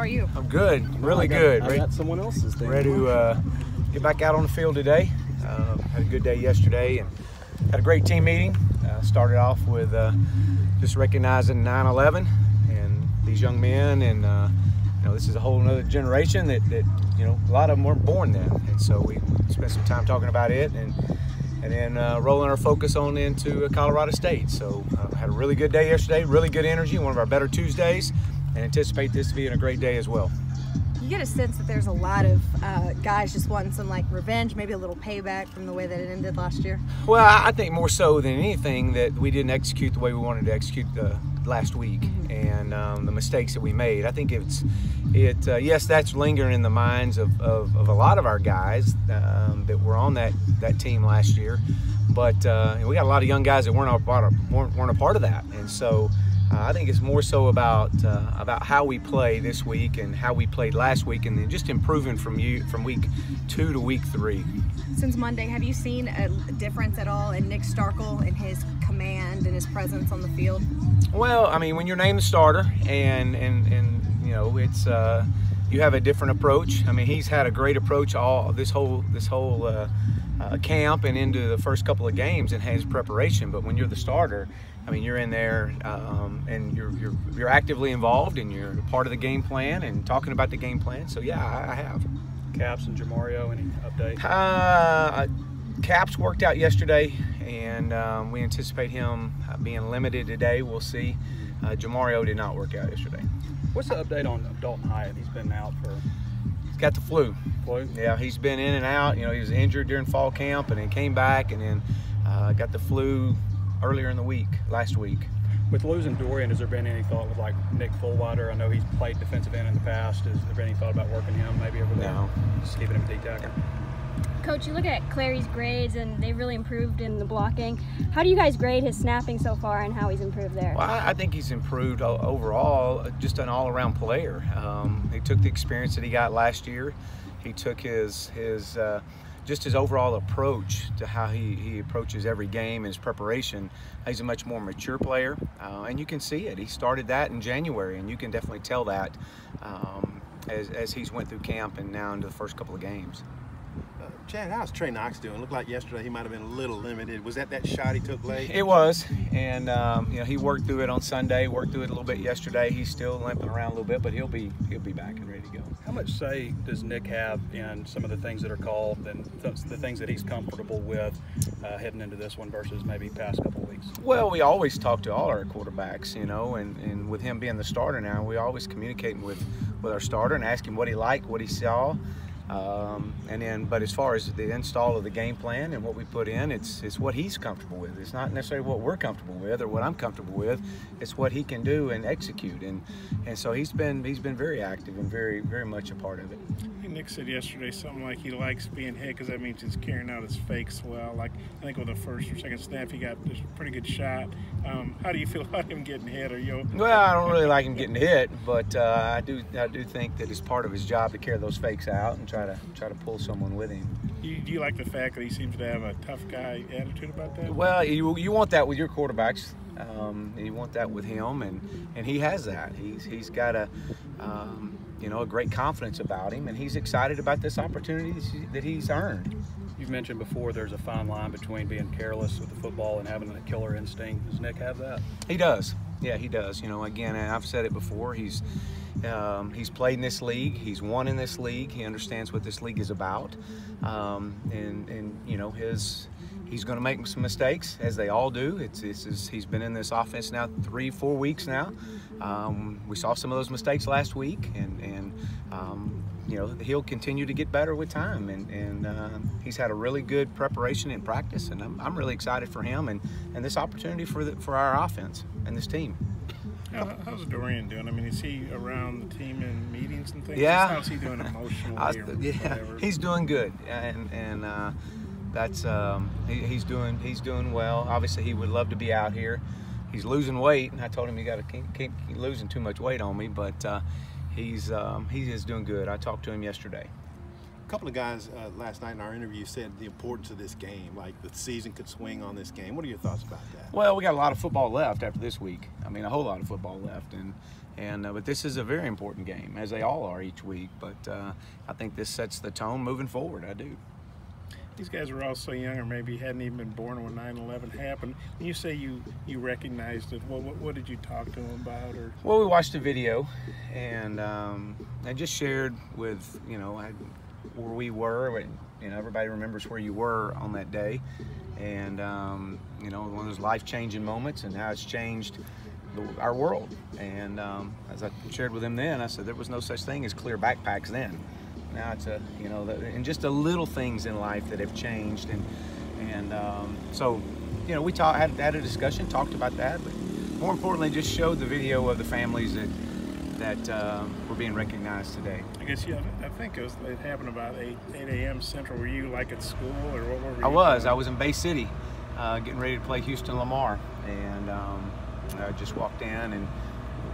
are you? I'm good, really good. I got someone else's thing. Ready to get back out on the field today. Had a good day yesterday and had a great team meeting. Started off with just recognizing 9/11 and these young men, and you know, this is a whole other generation that you know, a lot of them weren't born then, and so we spent some time talking about it and then rolling our focus on into Colorado State. So had a really good day yesterday, really good energy, one of our better Tuesdays, and anticipate this being a great day as well. You get a sense that there's a lot of guys just wanting some like revenge, maybe a little payback from the way that it ended last year? Well, I think more so than anything that we didn't execute the way we wanted to execute last week, and the mistakes that we made. I think yes, that's lingering in the minds of a lot of our guys that were on that team last year, but we got a lot of young guys that weren't a part of that, and so I think it's more so about how we play this week and how we played last week, and then just improving from week 2 to week 3. Since Monday, have you seen a difference at all in Nick Starkel and his command and his presence on the field? Well, I mean, when you're named the starter and you know, it's you have a different approach. I mean, he's had a great approach all this whole camp and into the first couple of games and his preparation. But when you're the starter, I mean, you're in there and you're actively involved and you're part of the game plan and talking about the game plan. So yeah, I have. Caps and Jamario, any update? Caps worked out yesterday, and we anticipate him being limited today. We'll see. Jamario did not work out yesterday. What's the update on Dalton Hyatt? He's been out for... He's got the flu. Flu? Yeah, he's been in and out. You know, he was injured during fall camp and then came back and then got the flu earlier in the week, last week. With losing Dorian, has there been any thought with like Nick Fullwider? I know he's played defensive end in the past. Has there been any thought about working him maybe over there? No. Just keeping him D-tackle? Coach, you look at Clary's grades and they've really improved in the blocking. How do you guys grade his snapping so far and how he's improved there? Well, I think he's improved overall, just an all-around player. He took the experience that he got last year. He took his overall approach to how he approaches every game and his preparation. He's a much more mature player, and you can see it. He started that in January, and you can definitely tell that as he's went through camp and now into the first couple of games. Chad, how's Trey Knox doing? Looked like yesterday he might have been a little limited. Was that shot he took late? It was, and you know, he worked through it on Sunday, worked through it a little bit yesterday. He's still limping around a little bit, but he'll be back and ready to go. How much say does Nick have in some of the things that are called and the things that he's comfortable with heading into this one versus maybe past couple of weeks? Well, we always talk to all our quarterbacks, you know, and with him being the starter now, we always communicate with our starter and ask him what he liked, what he saw. But as far as the install of the game plan and what we put in, it's what he's comfortable with. It's not necessarily what we're comfortable with or what I'm comfortable with. It's what he can do and execute, and so he's been very active and very much a part of it. Nick said yesterday something like he likes being hit because that means he's carrying out his fakes well. Like, I think with the first or second snap, he got a pretty good shot. How do you feel about him getting hit? Well, I don't really like him getting hit, but I do think that it's part of his job to carry those fakes out and try to pull someone with him. Do you like the fact that he seems to have a tough guy attitude about that? Well, you want that with your quarterbacks. You want that with him, and he has that. He's got a you know, a great confidence about him, and he's excited about this opportunity that he's earned. You've mentioned before there's a fine line between being careless with the football and having a killer instinct. Does Nick have that? He does. Yeah, he does. You know, again, I've said it before. He's played in this league. He's won in this league. He understands what this league is about, and you know, he's going to make some mistakes, as they all do. He's been in this offense now 3-4 weeks now. We saw some of those mistakes last week, and you know, he'll continue to get better with time. And he's had a really good preparation in practice, and I'm really excited for him and this opportunity for our offense and this team. How's Dorian doing? I mean, is he around the team in meetings and things? Yeah. How's he doing emotionally? Yeah, he's doing good, and that's he's doing well. Obviously, he would love to be out here. He's losing weight, and I told him you got to keep losing too much weight on me, but he is doing good. I talked to him yesterday. couple of guys last night in our interview said the importance of this game, like the season could swing on this game. What are your thoughts about that? Well, we got a lot of football left after this week. I mean, a whole lot of football left, but this is a very important game, as they all are each week. But I think this sets the tone moving forward. I do. These guys were all so young, or maybe hadn't even been born when 9/11 happened. When you say you recognized it, what did you talk to them about? Or well, we watched a video, and I just shared with where we were. Everybody remembers where you were on that day, and one of those life-changing moments, and how it's changed our world. And as I shared with him then, I said there was no such thing as clear backpacks then. Now it's and just the little things in life that have changed, and so we had a discussion, talked about that, but more importantly, just showed the video of the families that were being recognized today. I guess I think it happened about 8 a.m. Central. Were you like at school, or what were you? I was in Bay City, getting ready to play Houston Lamar, and I just walked in, and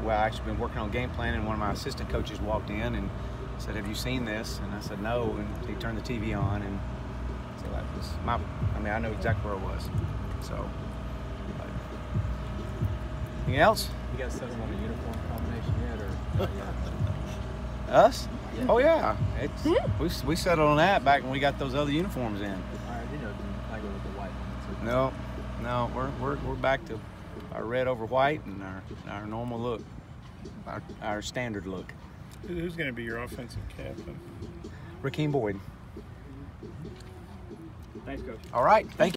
I actually been working on game plan, and one of my assistant coaches walked in and said, "Have you seen this?" And I said, "No." And he turned the TV on, and so that was I know exactly where I was. So, anything else? You guys settled on a uniform combination yet, or not yet? Us? Yeah. Oh yeah, we settled on that back when we got those other uniforms in. All right, I go with the white one. No, we're back to our red over white and our normal look, our standard look. Who's going to be your offensive captain? Rakeem Boyd. Thanks, Coach. All right, thank you.